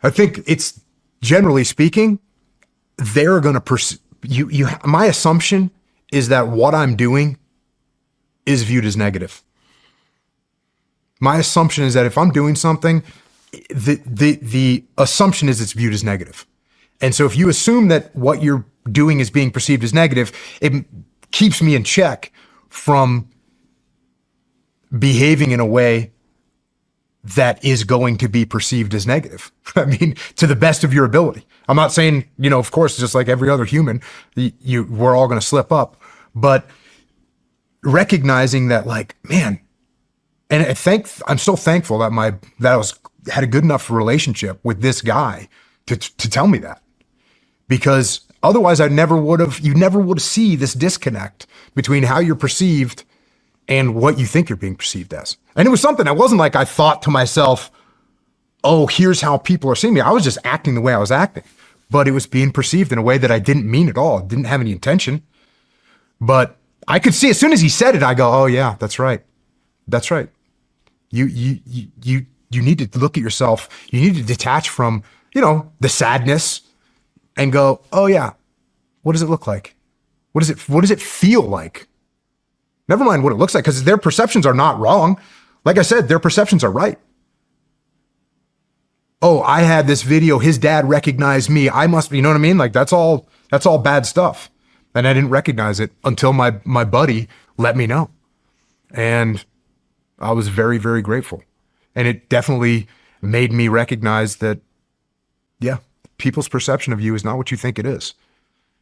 I think it's, generally speaking, they're going to pursue you. My assumption is that what I'm doing is viewed as negative. My assumption is that if I'm doing something, the assumption is it's viewed as negative. And so if you assume that what you're doing is being perceived as negative, it keeps me in check from behaving in a way that is going to be perceived as negative. I mean, to the best of your ability. I'm not saying, of course, just like every other human, we're all going to slip up, but recognizing that, like, man, and I'm so thankful that had a good enough relationship with this guy to tell me that, because otherwise you never would have see this disconnect between how you're perceived and what you think you're being perceived as. And it was something, it wasn't like I thought to myself, oh, here's how people are seeing me. I was just acting the way I was acting, but it was being perceived in a way that I didn't mean at all. Didn't have any intention, but I could see as soon as he said it, I go, oh yeah, that's right. That's right. You need to look at yourself. You need to detach from, the sadness and go, oh yeah, what does it look like? What does it feel like? Never mind what it looks like, because their perceptions are not wrong. Like I said, their perceptions are right. Oh, I had this video, his dad recognized me. I must be, you know what I mean? Like that's all bad stuff. And I didn't recognize it until my buddy let me know. And I was very, very grateful. And it definitely made me recognize that, yeah, people's perception of you is not what you think it is.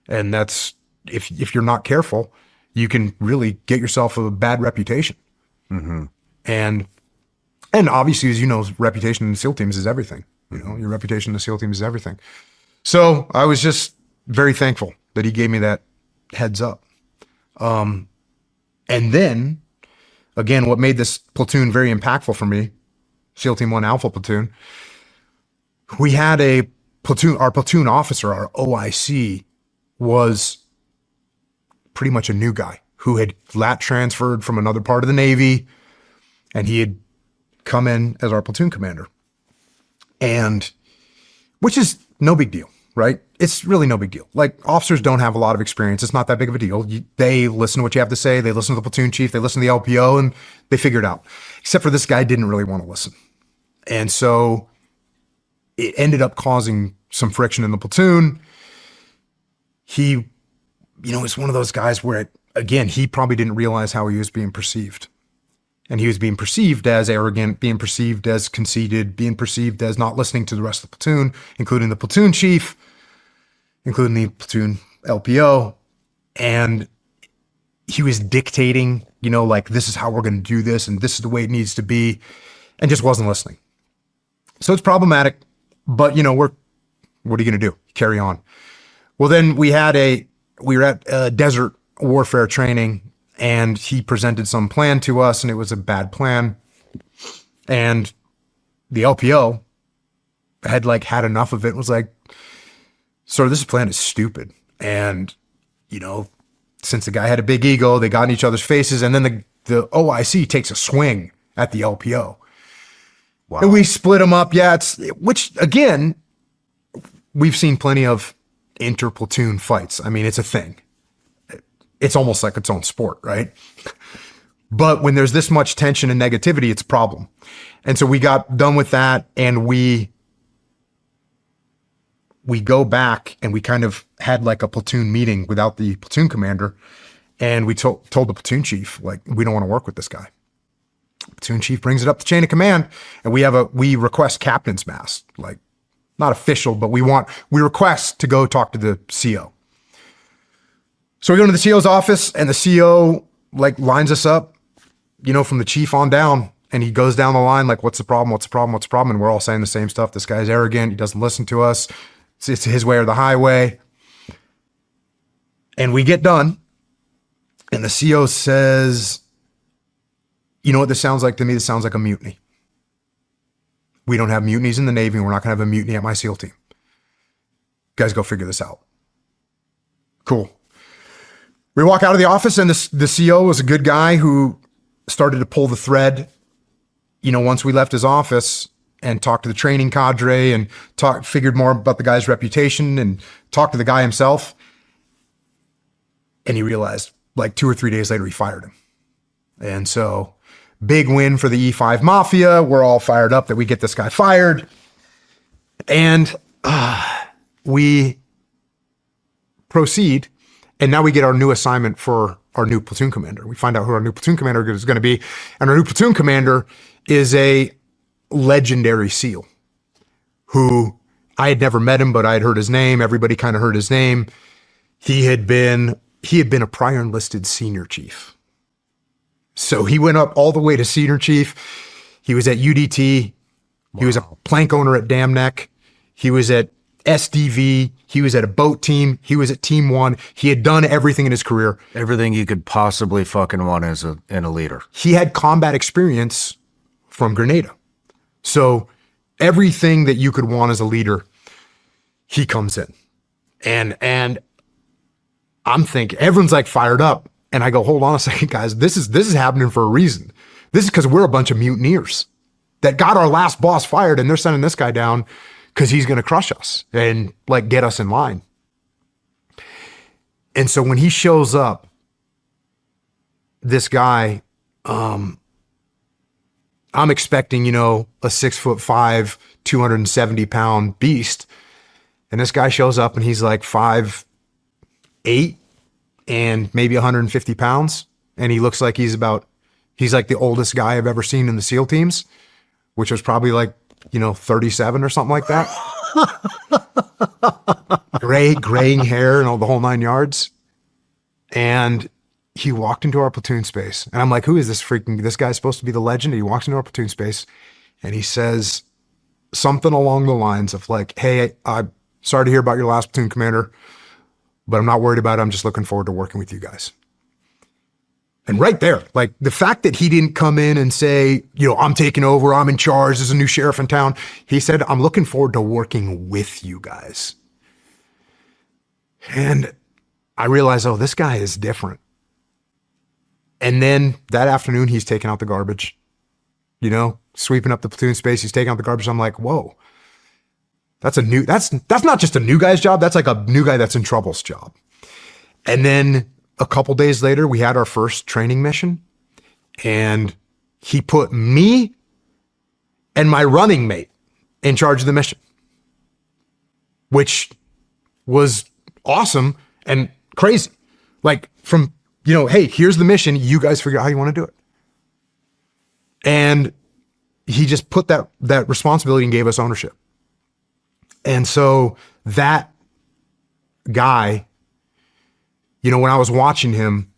And that's, if you're not careful, you can really get yourself a bad reputation. Mm-hmm. And obviously, as you know, reputation in the SEAL teams is everything. Your reputation in the SEAL team is everything. So I was just very thankful that he gave me that heads up. And then, again, what made this platoon very impactful for me, SEAL Team 1 Alpha Platoon, we had our platoon officer, our OIC, was pretty much a new guy who had lat transferred from another part of the Navy, and he had come in as our platoon commander. And which is no big deal, right? It's really no big deal. Like, officers don't have a lot of experience. It's not that big of a deal. They listen to what you have to say. They listen to the platoon chief. They listen to the LPO, and they figure it out. Except for this guy didn't really want to listen. And so it ended up causing some friction in the platoon. He, is one of those guys where, again, he probably didn't realize how he was being perceived. And he was being perceived as arrogant, being perceived as conceited, being perceived as not listening to the rest of the platoon, including the platoon chief, including the platoon LPO. And he was dictating, like, this is how we're going to do this, and this is the way it needs to be, and just wasn't listening. So it's problematic, but, what are you going to do? Carry on. Well, then we were at desert warfare training, and he presented some plan to us, and it was a bad plan. And the LPO had had enough of it and was like, sir, this plan is stupid. And, since the guy had a big ego, they got in each other's faces, and then the OIC takes a swing at the LPO. Wow. And we split them up. Yeah, which again, we've seen plenty of inter-platoon fights. I mean, it's a thing. It's almost like its own sport, right? But when there's this much tension and negativity, it's a problem. And so we got done with that, and we go back, and we kind of had like a platoon meeting without the platoon commander, and we told the platoon chief, like, we don't want to work with this guy. Platoon chief brings it up the chain of command, and we request captain's mast, like, not official, but we request to go talk to the CO. So we go to the CO's office, and the CO lines us up, from the chief on down, and he goes down the line like, what's the problem? What's the problem? What's the problem? And we're all saying the same stuff. This guy's arrogant. He doesn't listen to us. It's his way or the highway. And we get done, and the CO says, you know what this sounds like to me? This sounds like a mutiny. We don't have mutinies in the Navy, and we're not going to have a mutiny at my SEAL team. Guys, go figure this out. Cool. We walk out of the office, and the CO was a good guy who started to pull the thread, once we left his office, and talked to the training cadre and figured more about the guy's reputation and talked to the guy himself. And he realized like 2 or 3 days later, he fired him. And so big win for the E5 Mafia. We're all fired up that we get this guy fired. And we proceed. And now we get our new assignment for our new platoon commander. We find out who our new platoon commander is going to be. And our new platoon commander is a legendary SEAL who I had never met him, but I had heard his name. Everybody kind of heard his name. He had been a prior enlisted senior chief. So he went up all the way to senior chief. He was at UDT. Wow. He was a plank owner at Dam Neck. He was at SDV. He was at a boat team. He was at Team 1. He had done everything in his career. Everything you could possibly fucking want in a leader. He had combat experience from Grenada. So everything that you could want as a leader, he comes in. And I'm thinking, everyone's like fired up. And I go, hold on a second, guys. This is happening for a reason. This is because we're a bunch of mutineers that got our last boss fired, and they're sending this guy down because he's going to crush us and like get us in line. And so when he shows up, this guy, I'm expecting, a 6'5", 270-pound beast. And this guy shows up and he's like 5'8" and maybe 150 pounds. And he looks like he's like the oldest guy I've ever seen in the SEAL teams, which was probably like, 37 or something like that. Graying hair and all the whole 9 yards. And he walked into our platoon space. And I'm like, who is this guy's supposed to be the legend. And he walks into our platoon space and he says something along the lines of like, hey, I'm sorry to hear about your last platoon commander, but I'm not worried about it. I'm just looking forward to working with you guys. And right there, like the fact that he didn't come in and say, I'm taking over, I'm in charge, there's a new sheriff in town. He said, I'm looking forward to working with you guys. And I realized, oh, this guy is different. And then that afternoon, he's taking out the garbage, sweeping up the platoon space. He's taking out the garbage. I'm like, whoa, that's not just a new guy's job. That's like a new guy that's in trouble's job. And then a couple days later, we had our first training mission, and he put me and my running mate in charge of the mission, which was awesome and crazy. Like from, hey, here's the mission. You guys figure out how you want to do it. And he just put that responsibility and gave us ownership. And so that guy, when I was watching him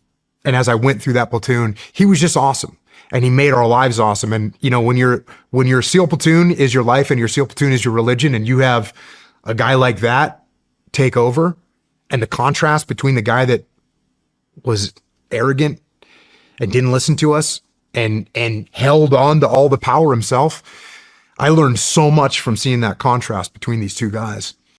and as I went through that platoon, he was just awesome. And he made our lives awesome. And, when your SEAL platoon is your life and your SEAL platoon is your religion, and you have a guy like that take over, and the contrast between the guy that was arrogant and didn't listen to us and held on to all the power himself, I learned so much from seeing that contrast between these two guys.